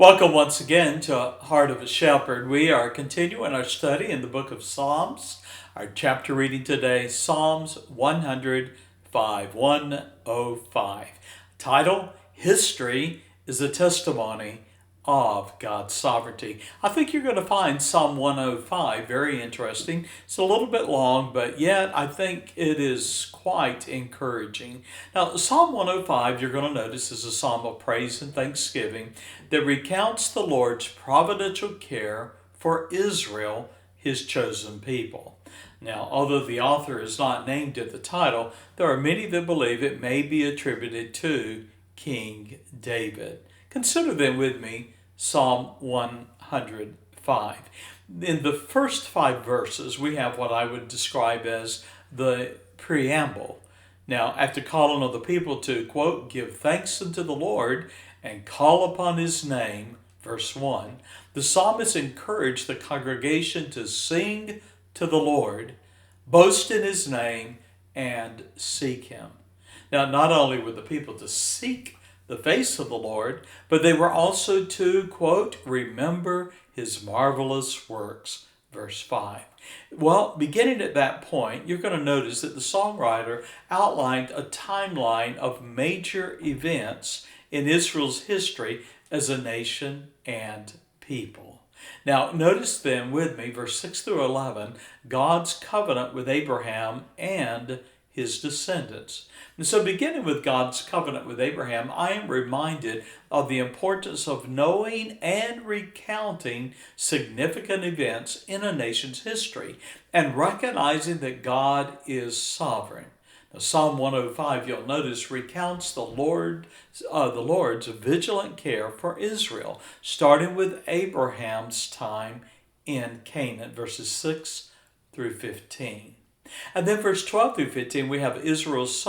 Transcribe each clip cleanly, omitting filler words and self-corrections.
Welcome once again to Heart of a Shepherd. We are continuing our study in the book of Psalms. Our chapter reading today, Psalms 105. Title, History is a Testimony of God's Sovereignty. I think you're going to find Psalm 105 very interesting. It's a little bit long, but yet I think it is quite encouraging. Now, Psalm 105, you're going to notice, is a psalm of praise and thanksgiving that recounts the Lord's providential care for Israel, his chosen people. Now, although the author is not named in the title, there are many that believe it may be attributed to King David. Consider then with me Psalm 105. In the first 5 verses, we have what I would describe as the preamble. Now, after calling on the people to, quote, give thanks unto the Lord and call upon his name, verse 1, the psalmist encouraged the congregation to sing to the Lord, boast in his name, and seek him. Now, not only were the people to seek the face of the Lord, but they were also to, quote, remember his marvelous works, verse 5. Well, beginning at that point, you're going to notice that the songwriter outlined a timeline of major events in Israel's history as a nation and people. Now, notice then with me, verse 6 through 11, God's covenant with Abraham and his descendants. And so, beginning with God's covenant with Abraham, I am reminded of the importance of knowing and recounting significant events in a nation's history and recognizing that God is sovereign. Now, Psalm 105, you'll notice, recounts the Lord's vigilant care for Israel, starting with Abraham's time in Canaan, verses 6 through 15. And then verse 12 through 15, we have Israel's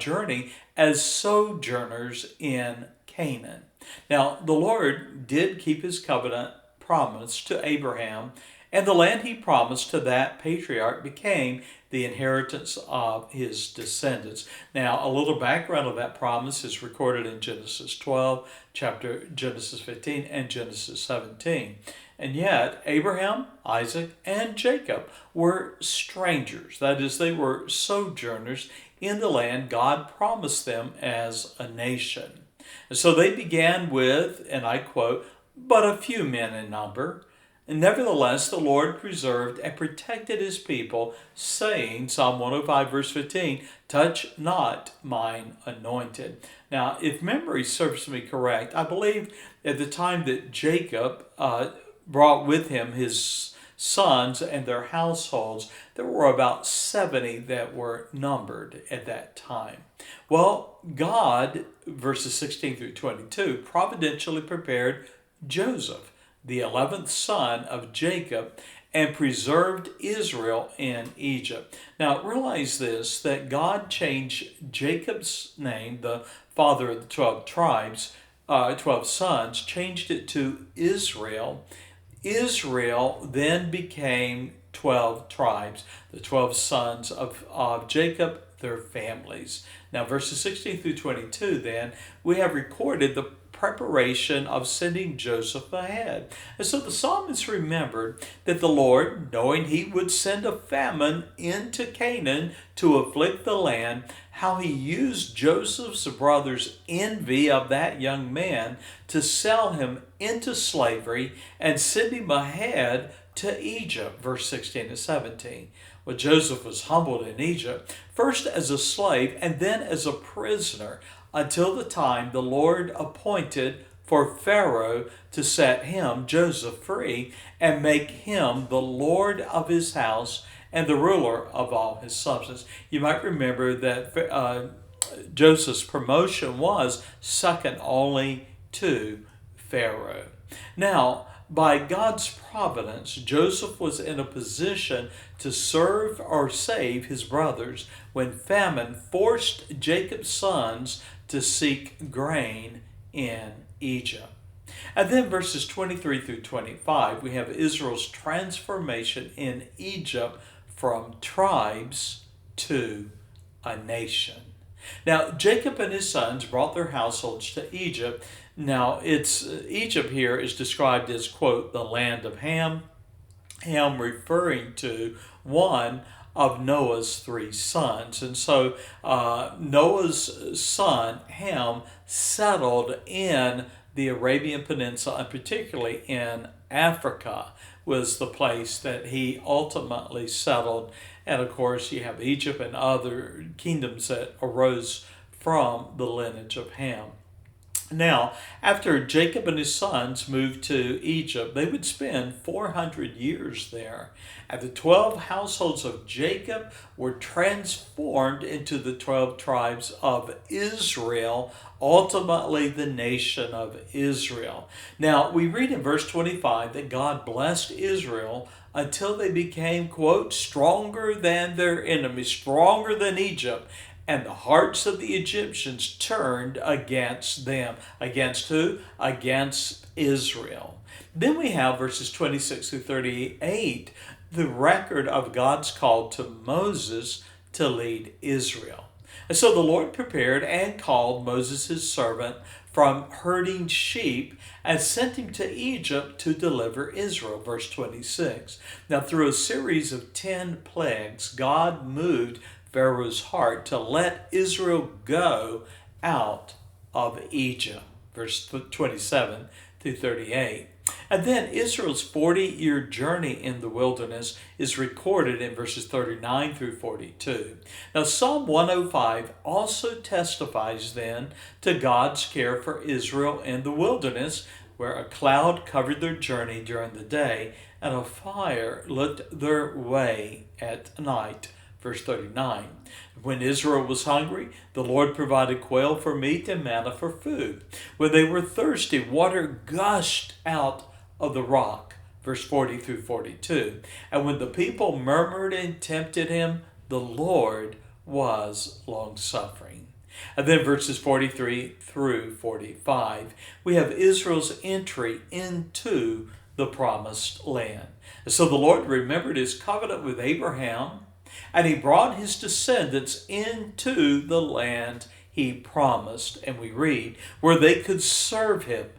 journey as sojourners in Canaan. Now, the Lord did keep his covenant promise to Abraham, and the land he promised to that patriarch became the inheritance of his descendants. Now, a little background of that promise is recorded in Genesis 12, Genesis 15, and Genesis 17. And yet, Abraham, Isaac, and Jacob were strangers. That is, they were sojourners in the land God promised them as a nation. And so they began with, and I quote, but a few men in number. And nevertheless, the Lord preserved and protected his people, saying, Psalm 105, verse 15, touch not mine anointed. Now, if memory serves me correct, I believe at the time that Jacob brought with him his sons and their households, there were about 70 that were numbered at that time. Well, God, verses 16 through 22, providentially prepared Joseph, the 11th son of Jacob, and preserved Israel in Egypt. Now, realize this, that God changed Jacob's name, the father of the 12 tribes, 12 sons, changed it to Israel. Israel then became 12 tribes, the 12 sons of Jacob, their families. Now, verses 16 through 22, then, we have recorded the preparation of sending Joseph ahead. And so the psalmist remembered that the Lord, knowing he would send a famine into Canaan to afflict the land, how he used Joseph's brothers' envy of that young man to sell him into slavery and send him ahead to Egypt, verse 16 and 17. Well, Joseph was humbled in Egypt, first as a slave and then as a prisoner, until the time the Lord appointed for Pharaoh to set him, Joseph, free and make him the Lord of his house and the ruler of all his substance. You might remember that Joseph's promotion was second only to Pharaoh. Now, by God's providence, Joseph was in a position to serve or save his brothers when famine forced Jacob's sons to seek grain in Egypt. And then verses 23 through 25, we have Israel's transformation in Egypt from tribes to a nation. Now, Jacob and his sons brought their households to Egypt. Now, it's Egypt here is described as, quote, the land of Ham, Ham referring to one of Noah's three sons. And so Noah's son, Ham, settled in the Arabian Peninsula, and particularly in Africa was the place that he ultimately settled. And of course, you have Egypt and other kingdoms that arose from the lineage of Ham. Now, after Jacob and his sons moved to Egypt, they would spend 400 years there. And the 12 households of Jacob were transformed into the 12 tribes of Israel, ultimately the nation of Israel. Now, we read in verse 25 that God blessed Israel until they became, quote, stronger than their enemies, stronger than Egypt. And the hearts of the Egyptians turned against them. Against who? Against Israel. Then we have verses 26 through 38, the record of God's call to Moses to lead Israel. And so the Lord prepared and called Moses his servant from herding sheep and sent him to Egypt to deliver Israel. Verse 26. Now through a series of 10 plagues, God moved Pharaoh's heart to let Israel go out of Egypt. Verse 27 through 38. And then Israel's 40-year journey in the wilderness is recorded in verses 39 through 42. Now Psalm 105 also testifies then to God's care for Israel in the wilderness, where a cloud covered their journey during the day and a fire lit their way at night. Verse 39, when Israel was hungry, the Lord provided quail for meat and manna for food. When they were thirsty, water gushed out of the rock. Verse 40 through 42. And when the people murmured and tempted him, the Lord was long-suffering. And then verses 43 through 45, we have Israel's entry into the promised land. And so the Lord remembered his covenant with Abraham, and he brought his descendants into the land he promised. And we read, where they could serve him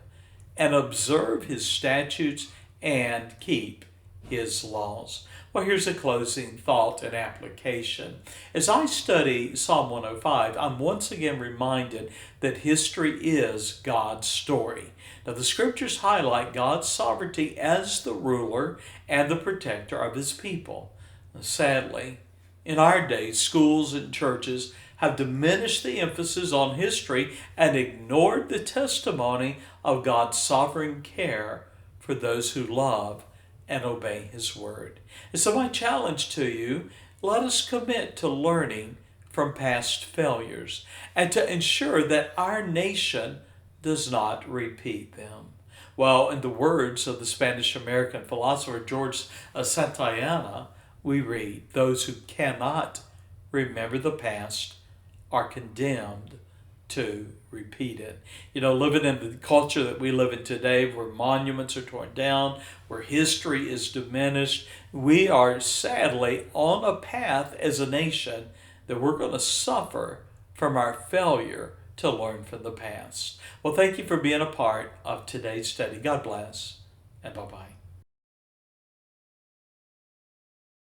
and observe his statutes and keep his laws. Well, here's a closing thought and application. As I study Psalm 105, I'm once again reminded that history is God's story. Now, the scriptures highlight God's sovereignty as the ruler and the protector of his people. Sadly, in our days, schools and churches have diminished the emphasis on history and ignored the testimony of God's sovereign care for those who love and obey his word. And so my challenge to you, let us commit to learning from past failures and to ensure that our nation does not repeat them. Well, in the words of the Spanish-American philosopher George Santayana, we read, those who cannot remember the past are condemned to repeat it. You know, living in the culture that we live in today, where monuments are torn down, where history is diminished, we are sadly on a path as a nation that we're going to suffer from our failure to learn from the past. Well, thank you for being a part of today's study. God bless, and bye-bye.